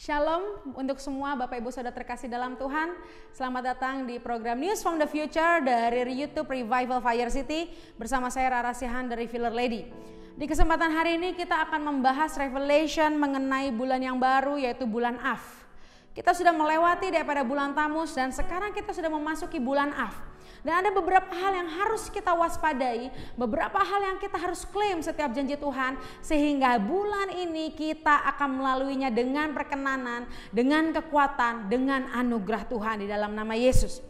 Shalom untuk semua Bapak Ibu Saudara terkasih dalam Tuhan. Selamat datang di program News from the Future dari YouTube Revival Fire City. Bersama saya Rara Sihan dari Filler Lady. Di kesempatan hari ini kita akan membahas Revelation mengenai bulan yang baru, yaitu bulan Av. Kita sudah melewati daripada bulan Tamus dan sekarang kita sudah memasuki bulan Av. Dan ada beberapa hal yang harus kita waspadai, beberapa hal yang kita harus klaim setiap janji Tuhan, sehingga bulan ini kita akan melaluinya dengan perkenanan, dengan kekuatan, dengan anugerah Tuhan di dalam nama Yesus.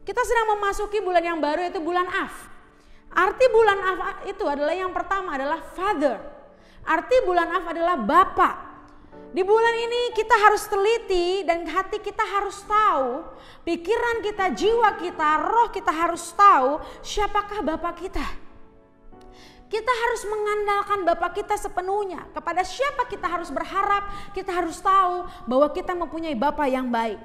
Kita sedang memasuki bulan yang baru, yaitu bulan Av. Arti bulan Av itu adalah yang pertama adalah Father. Arti bulan Av adalah Bapa. Di bulan ini kita harus teliti dan hati kita harus tahu, pikiran kita, jiwa kita, roh kita harus tahu siapakah Bapa kita. Kita harus mengandalkan Bapa kita sepenuhnya. Kepada siapa kita harus berharap, kita harus tahu bahwa kita mempunyai Bapa yang baik.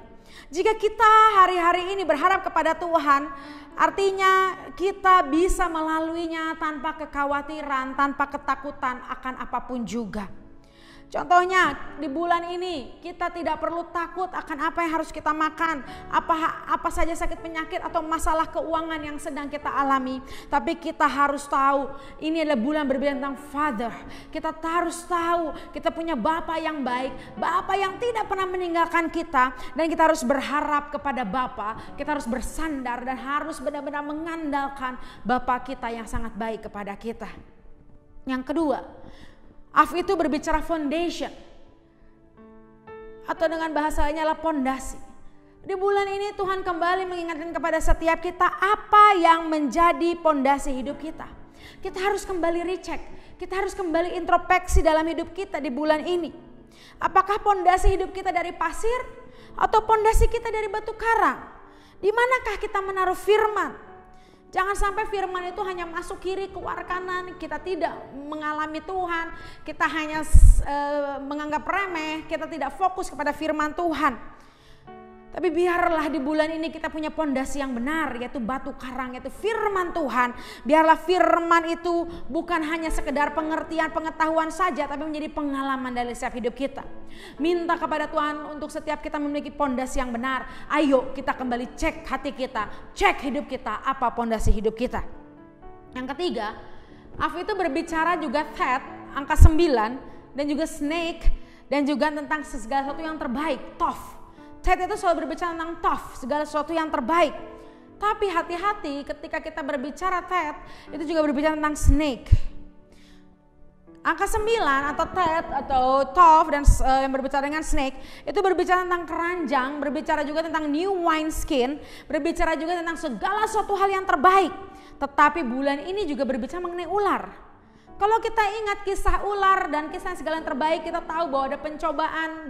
Jika kita hari-hari ini berharap kepada Tuhan, artinya kita bisa melaluinya tanpa kekhawatiran, tanpa ketakutan akan apapun juga. Contohnya di bulan ini kita tidak perlu takut akan apa yang harus kita makan, apa saja sakit penyakit atau masalah keuangan yang sedang kita alami. Tapi kita harus tahu ini adalah bulan berbicara tentang Father. Kita harus tahu kita punya Bapa yang baik, Bapa yang tidak pernah meninggalkan kita, dan kita harus berharap kepada Bapa. Kita harus bersandar dan harus benar-benar mengandalkan Bapa kita yang sangat baik kepada kita. Yang kedua, Av itu berbicara foundation, atau dengan bahasa lainnya adalah pondasi. Di bulan ini Tuhan kembali mengingatkan kepada setiap kita apa yang menjadi pondasi hidup kita. Kita harus kembali recheck, kita harus kembali introspeksi dalam hidup kita di bulan ini. Apakah pondasi hidup kita dari pasir atau pondasi kita dari batu karang? Di manakah kita menaruh firman? Jangan sampai firman itu hanya masuk kiri keluar kanan, kita tidak mengalami Tuhan, kita hanya menganggap remeh, kita tidak fokus kepada firman Tuhan. Tapi biarlah di bulan ini kita punya pondasi yang benar, yaitu batu karang, yaitu firman Tuhan. Biarlah firman itu bukan hanya sekedar pengertian, pengetahuan saja, tapi menjadi pengalaman dari setiap hidup kita. Minta kepada Tuhan untuk setiap kita memiliki pondasi yang benar. Ayo kita kembali cek hati kita, cek hidup kita, apa pondasi hidup kita. Yang ketiga, Av itu berbicara juga Tet, angka 9, dan juga snake, dan juga tentang segala sesuatu yang terbaik, Tov. Tet itu selalu berbicara tentang Tov, segala sesuatu yang terbaik. Tapi hati-hati ketika kita berbicara Tet, itu juga berbicara tentang snake. Angka 9 atau Tet atau Tov dan yang berbicara dengan snake, itu berbicara tentang keranjang, berbicara juga tentang new wine skin, berbicara juga tentang segala sesuatu hal yang terbaik. Tetapi bulan ini juga berbicara mengenai ular. Kalau kita ingat kisah ular dan kisah segala yang terbaik, kita tahu bahwa ada pencobaan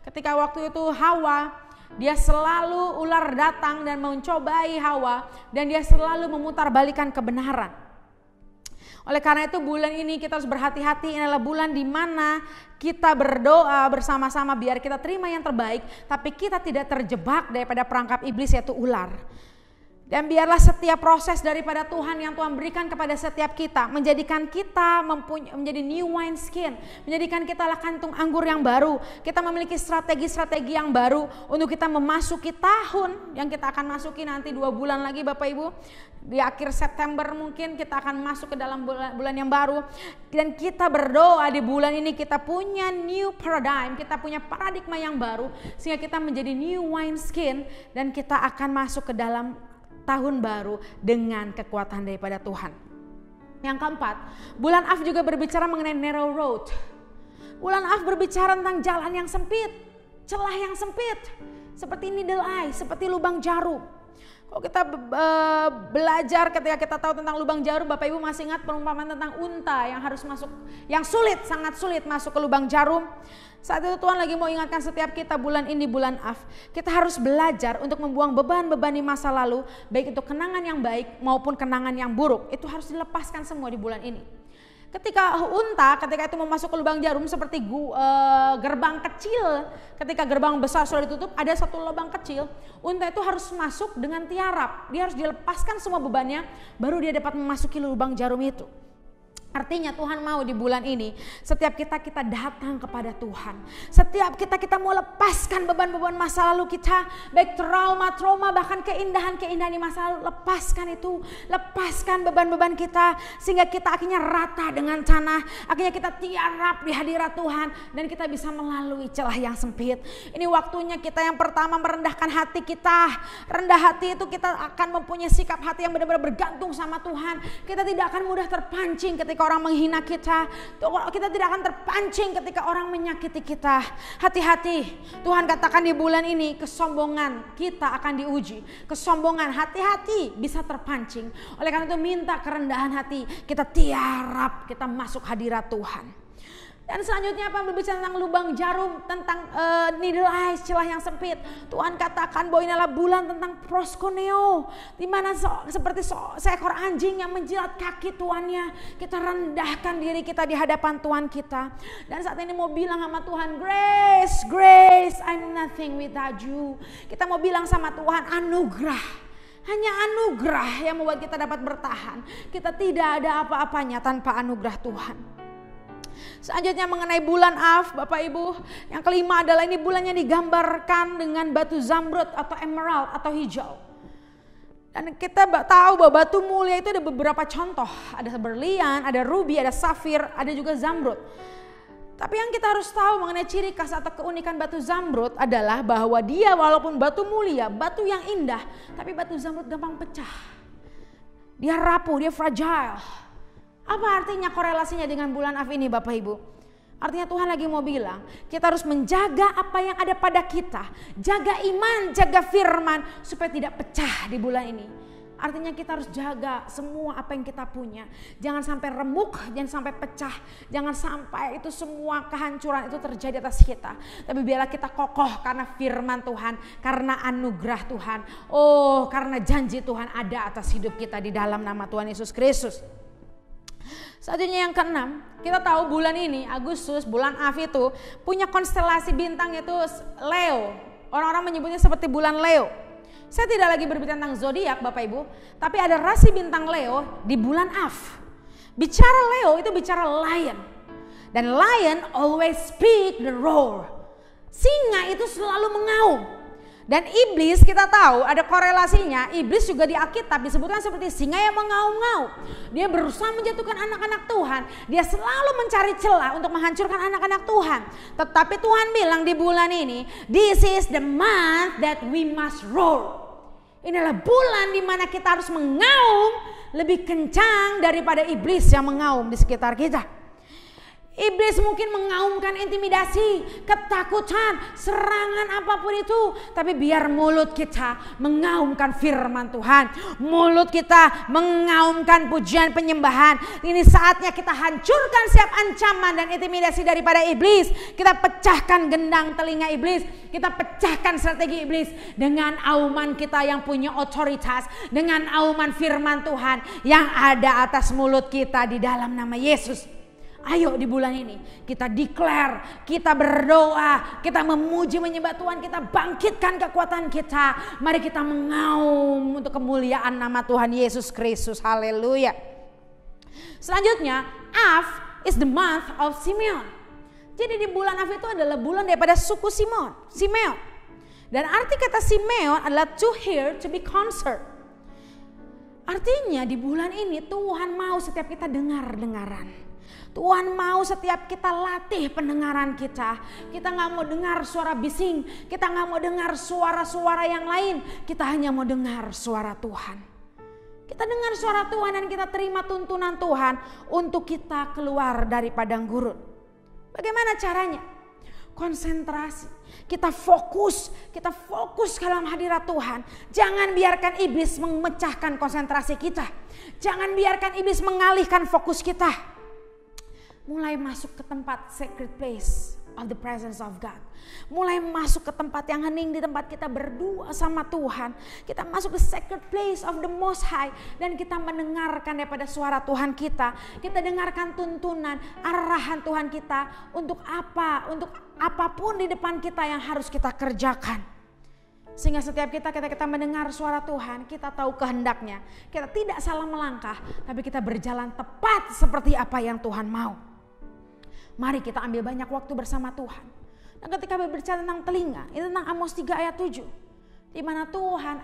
ketika waktu itu Hawa, dia selalu ular datang dan mencobai Hawa, dan dia selalu memutarbalikkan kebenaran. Oleh karena itu bulan ini kita harus berhati-hati, ini adalah bulan di mana kita berdoa bersama-sama biar kita terima yang terbaik, tapi kita tidak terjebak daripada perangkap iblis yaitu ular. Dan biarlah setiap proses daripada Tuhan yang Tuhan berikan kepada setiap kita menjadikan kita menjadi new wine skin, menjadikan kita adalah kantung anggur yang baru. Kita memiliki strategi-strategi yang baru untuk kita memasuki tahun yang kita akan masuki nanti 2 bulan lagi Bapak Ibu. Di akhir September mungkin kita akan masuk ke dalam bulan yang baru. Dan kita berdoa di bulan ini kita punya new paradigm, kita punya paradigma yang baru, sehingga kita menjadi new wine skin dan kita akan masuk ke dalam tahun baru dengan kekuatan daripada Tuhan. Yang keempat, bulan Av juga berbicara mengenai narrow road. Bulan Av berbicara tentang jalan yang sempit, celah yang sempit, seperti needle eye, seperti lubang jarum. Kalau kita belajar ketika kita tahu tentang lubang jarum, Bapak Ibu masih ingat perumpamaan tentang unta yang harus masuk, yang sulit, sangat sulit masuk ke lubang jarum. Saat itu Tuhan lagi mau ingatkan setiap kita bulan ini, bulan Av, kita harus belajar untuk membuang beban-beban di masa lalu, baik itu kenangan yang baik maupun kenangan yang buruk. Itu harus dilepaskan semua di bulan ini. Ketika unta, ketika itu mau masuk ke lubang jarum seperti gerbang kecil, ketika gerbang besar sudah ditutup, ada satu lubang kecil, unta itu harus masuk dengan tiarap. Dia harus dilepaskan semua bebannya, baru dia dapat memasuki lubang jarum itu. Artinya Tuhan mau di bulan ini setiap kita datang kepada Tuhan. Setiap kita mau lepaskan beban-beban masa lalu kita, baik trauma bahkan keindahan-keindahan di masa lalu, lepaskan itu, lepaskan beban-beban kita sehingga kita akhirnya rata dengan tanah, akhirnya kita tiarap di hadirat Tuhan dan kita bisa melalui celah yang sempit. Ini waktunya kita yang pertama merendahkan hati kita. Rendah hati itu kita akan mempunyai sikap hati yang benar-benar bergantung sama Tuhan. Kita tidak akan mudah terpancing ketika orang menghina kita. Kita tidak akan terpancing ketika orang menyakiti kita. Hati-hati. Tuhan katakan di bulan ini kesombongan kita akan diuji. Kesombongan, hati-hati bisa terpancing. Oleh karena itu minta kerendahan hati. Kita tiarap, kita masuk hadirat Tuhan. Dan selanjutnya apa? Berbicara tentang lubang jarum, tentang needle eyes, celah yang sempit. Tuhan katakan bahwa inilah bulan tentang proskuneo, di mana seperti seekor anjing yang menjilat kaki tuannya. Kita rendahkan diri kita di hadapan Tuhan kita. Dan saat ini mau bilang sama Tuhan, Grace, I'm nothing without you. Kita mau bilang sama Tuhan, anugerah. Hanya anugerah yang membuat kita dapat bertahan. Kita tidak ada apa-apanya tanpa anugerah Tuhan. Selanjutnya mengenai bulan Av, Bapak Ibu, yang kelima adalah ini bulannya digambarkan dengan batu zamrud atau emerald atau hijau. Dan kita tahu bahwa batu mulia itu ada beberapa contoh, ada berlian, ada ruby, ada safir, ada juga zamrud. Tapi yang kita harus tahu mengenai ciri khas atau keunikan batu zamrud adalah bahwa dia walaupun batu mulia, batu yang indah, tapi batu zamrud gampang pecah. Dia rapuh, dia fragile. Apa artinya korelasinya dengan bulan Av ini Bapak Ibu? Artinya Tuhan lagi mau bilang, kita harus menjaga apa yang ada pada kita. Jaga iman, jaga firman supaya tidak pecah di bulan ini. Artinya kita harus jaga semua apa yang kita punya. Jangan sampai remuk, jangan sampai pecah. Jangan sampai itu semua kehancuran itu terjadi atas kita. Tapi biarlah kita kokoh karena firman Tuhan, karena anugerah Tuhan. Oh, karena janji Tuhan ada atas hidup kita di dalam nama Tuhan Yesus Kristus. Selanjutnya yang keenam, kita tahu bulan ini Agustus, bulan Av itu punya konstelasi bintang yaitu Leo. Orang-orang menyebutnya seperti bulan Leo. Saya tidak lagi berbicara tentang zodiak Bapak Ibu, tapi ada rasi bintang Leo di bulan Av. Bicara Leo itu bicara lion. Dan lion always speak the roar. Singa itu selalu mengaum. Dan iblis kita tahu ada korelasinya, iblis juga di Alkitab disebutkan seperti singa yang mengaum-ngaum. Dia berusaha menjatuhkan anak-anak Tuhan, dia selalu mencari celah untuk menghancurkan anak-anak Tuhan. Tetapi Tuhan bilang di bulan ini, this is the month that we must roar. Inilah bulan di mana kita harus mengaum lebih kencang daripada iblis yang mengaum di sekitar kita. Iblis mungkin mengaumkan intimidasi, ketakutan, serangan apapun itu. Tapi biar mulut kita mengaumkan firman Tuhan. Mulut kita mengaumkan pujian penyembahan. Ini saatnya kita hancurkan setiap ancaman dan intimidasi daripada iblis. Kita pecahkan gendang telinga iblis. Kita pecahkan strategi iblis dengan auman kita yang punya otoritas. Dengan auman firman Tuhan yang ada atas mulut kita di dalam nama Yesus. Ayo di bulan ini kita declare, kita berdoa, kita memuji menyembah Tuhan, kita bangkitkan kekuatan kita. Mari kita mengaum untuk kemuliaan nama Tuhan Yesus Kristus. Haleluya. Selanjutnya, Av is the month of Simeon. Jadi di bulan Av itu adalah bulan daripada suku Simeon. Dan arti kata Simeon adalah to hear, to be concerned. Artinya di bulan ini Tuhan mau setiap kita dengar-dengaran. Tuhan mau setiap kita latih pendengaran kita. Kita gak mau dengar suara bising. Kita gak mau dengar suara-suara yang lain. Kita hanya mau dengar suara Tuhan. Kita dengar suara Tuhan dan kita terima tuntunan Tuhan untuk kita keluar dari padang gurun. Bagaimana caranya? Konsentrasi. Kita fokus ke dalam hadirat Tuhan. Jangan biarkan iblis memecahkan konsentrasi kita. Jangan biarkan iblis mengalihkan fokus kita. Mulai masuk ke tempat sacred place of the presence of God. Mulai masuk ke tempat yang hening, di tempat kita berdua sama Tuhan. Kita masuk ke sacred place of the Most High. Dan kita mendengarkan daripada suara Tuhan kita. Kita dengarkan tuntunan, arahan Tuhan kita. Untuk apa? Untuk apapun di depan kita yang harus kita kerjakan. Sehingga setiap kita mendengar suara Tuhan, kita tahu kehendaknya. Kita tidak salah melangkah, tapi kita berjalan tepat seperti apa yang Tuhan mau. Mari kita ambil banyak waktu bersama Tuhan. Dan ketika berbicara tentang telinga, itu tentang Amos 3 ayat 7. Di mana Tuhan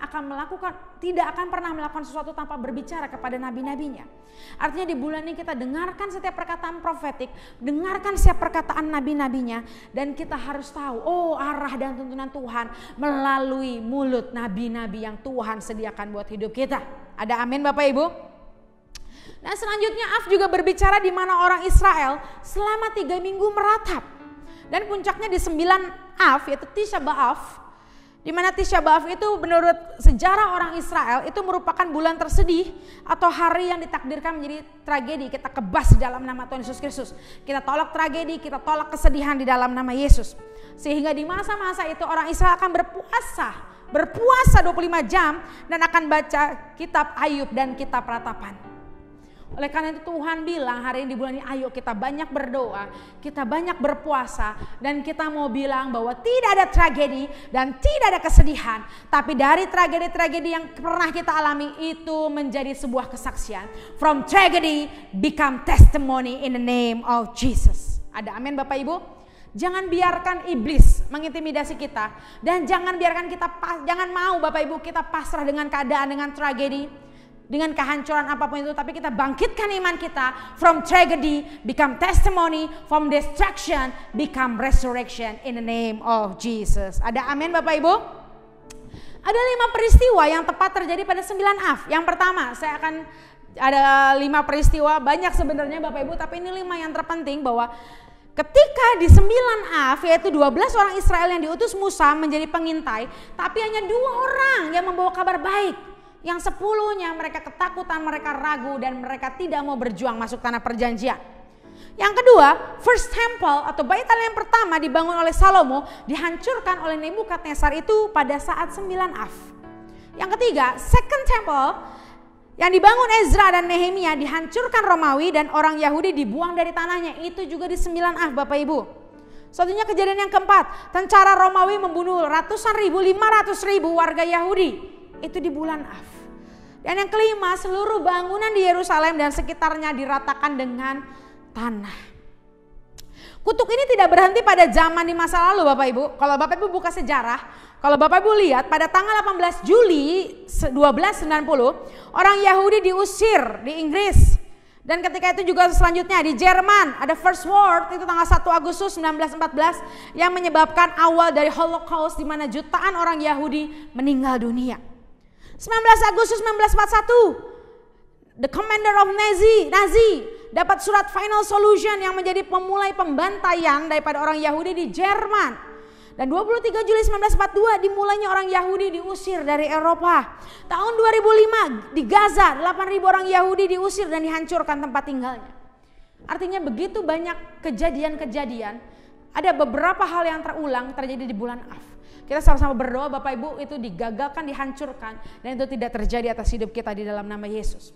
tidak akan pernah melakukan sesuatu tanpa berbicara kepada nabi-nabinya. Artinya di bulan ini kita dengarkan setiap perkataan profetik, dengarkan setiap perkataan nabi-nabinya, dan kita harus tahu, arah dan tuntunan Tuhan melalui mulut nabi-nabi yang Tuhan sediakan buat hidup kita. Ada amin Bapak Ibu? Dan selanjutnya Af juga berbicara di mana orang Israel selama 3 minggu meratap. Dan puncaknya di 9 Av, yaitu Tisha B'Av. Di mana Tisha B'Av itu menurut sejarah orang Israel itu merupakan bulan tersedih atau hari yang ditakdirkan menjadi tragedi. Kita kebas di dalam nama Tuhan Yesus Kristus. Kita tolak tragedi, kita tolak kesedihan di dalam nama Yesus. Sehingga di masa-masa itu orang Israel akan berpuasa 25 jam dan akan baca kitab Ayub dan kitab Ratapan. Oleh karena itu Tuhan bilang hari ini di bulan ini, ayo kita banyak berdoa, kita banyak berpuasa, dan kita mau bilang bahwa tidak ada tragedi dan tidak ada kesedihan. Tapi dari tragedi-tragedi yang pernah kita alami itu menjadi sebuah kesaksian. From tragedy become testimony in the name of Jesus. Ada amin Bapak Ibu? Jangan biarkan iblis mengintimidasi kita, dan jangan mau Bapak Ibu kita pasrah dengan keadaan, dengan tragedi, dengan kehancuran apapun itu, tapi kita bangkitkan iman kita. From tragedy become testimony, from destruction become resurrection in the name of Jesus. Ada amin Bapak Ibu? Ada 5 peristiwa yang tepat terjadi pada 9 Av. Yang pertama, saya akan ada 5 peristiwa, banyak sebenarnya Bapak Ibu, tapi ini 5 yang terpenting, bahwa ketika di 9 Av, yaitu 12 orang Israel yang diutus Musa menjadi pengintai, tapi hanya 2 orang yang membawa kabar baik. Yang 10-nya mereka ketakutan, mereka ragu, dan mereka tidak mau berjuang masuk tanah perjanjian. Yang kedua, First Temple atau bait Allah yang pertama dibangun oleh Salomo dihancurkan oleh Nebukadnezar itu pada saat 9 Av. Yang ketiga, Second Temple yang dibangun Ezra dan Nehemia dihancurkan Romawi dan orang Yahudi dibuang dari tanahnya, itu juga di 9 Av Bapak Ibu. Satunya kejadian yang keempat, tentara Romawi membunuh ratusan ribu, 500 ribu warga Yahudi. Itu di bulan Av. Dan yang kelima, seluruh bangunan di Yerusalem dan sekitarnya diratakan dengan tanah. Kutuk ini tidak berhenti pada zaman di masa lalu Bapak Ibu. Kalau Bapak Ibu buka sejarah, kalau Bapak Ibu lihat pada tanggal 18 Juli 1290, orang Yahudi diusir di Inggris. Dan ketika itu juga selanjutnya di Jerman ada First World, itu tanggal 1 Agustus 1914 yang menyebabkan awal dari Holocaust, di mana jutaan orang Yahudi meninggal dunia. 19 Agustus 1941, the commander of Nazi dapat surat final solution yang menjadi pemulai pembantaian daripada orang Yahudi di Jerman. Dan 23 Juli 1942 dimulainya orang Yahudi diusir dari Eropa. Tahun 2005 di Gaza 8.000 orang Yahudi diusir dan dihancurkan tempat tinggalnya. Artinya begitu banyak kejadian-kejadian, ada beberapa hal yang terulang terjadi di bulan Av. Kita sama-sama berdoa Bapak Ibu itu digagalkan, dihancurkan, dan itu tidak terjadi atas hidup kita di dalam nama Yesus.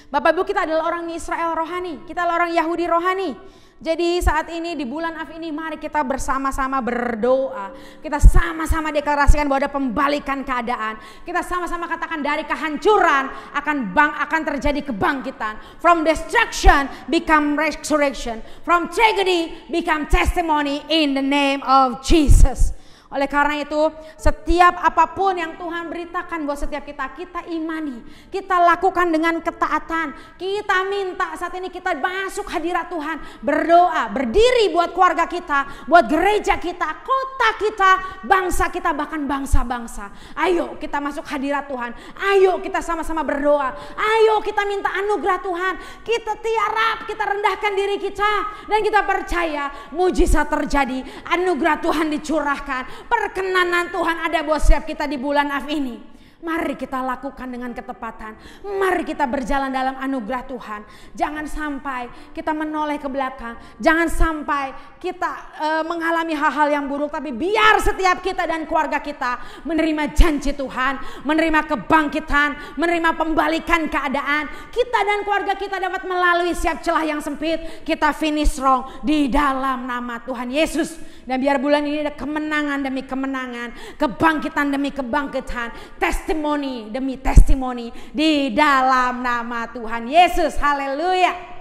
Bapak Ibu, kita adalah orang Israel rohani, kita adalah orang Yahudi rohani. Jadi saat ini di bulan Av ini mari kita bersama-sama berdoa. Kita sama-sama deklarasikan bahwa ada pembalikan keadaan. Kita sama-sama katakan dari kehancuran akan terjadi kebangkitan. From destruction become resurrection. From tragedy become testimony in the name of Jesus. Oleh karena itu, setiap apapun yang Tuhan beritakan buat setiap kita imani, kita lakukan dengan ketaatan. Kita minta saat ini kita masuk hadirat Tuhan, berdoa, berdiri buat keluarga kita, buat gereja kita, kota kita, bangsa kita, bahkan bangsa-bangsa. Ayo kita masuk hadirat Tuhan, ayo kita sama-sama berdoa, ayo kita minta anugerah Tuhan, kita tiarap, kita rendahkan diri kita, dan kita percaya mujizat terjadi, anugerah Tuhan dicurahkan. Perkenanan Tuhan ada buat setiap kita di bulan Av ini. Mari kita lakukan dengan ketepatan. Mari kita berjalan dalam anugerah Tuhan. Jangan sampai kita menoleh ke belakang. Jangan sampai kita mengalami hal-hal yang buruk. Tapi biar setiap kita dan keluarga kita menerima janji Tuhan. Menerima kebangkitan. Menerima pembalikan keadaan. Kita dan keluarga kita dapat melalui setiap celah yang sempit. Kita finish strong di dalam nama Tuhan Yesus. Dan biar bulan ini ada kemenangan demi kemenangan. Kebangkitan demi kebangkitan. Testimoni demi testimoni di dalam nama Tuhan Yesus. Haleluya.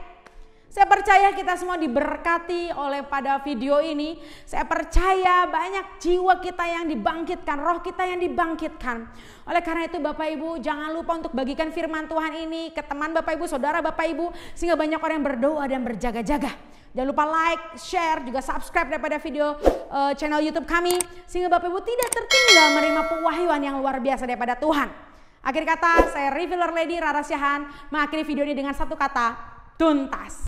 Saya percaya kita semua diberkati oleh pada video ini. Saya percaya banyak jiwa kita yang dibangkitkan, roh kita yang dibangkitkan. Oleh karena itu Bapak Ibu, jangan lupa untuk bagikan firman Tuhan ini ke teman Bapak Ibu, saudara Bapak Ibu, sehingga banyak orang yang berdoa dan berjaga-jaga. Jangan lupa like, share, juga subscribe daripada video channel YouTube kami, sehingga Bapak Ibu tidak tertinggal menerima pewahyuan yang luar biasa daripada Tuhan. Akhir kata, saya Revealer Lady Rara Syahan mengakhiri video ini dengan satu kata, tuntas.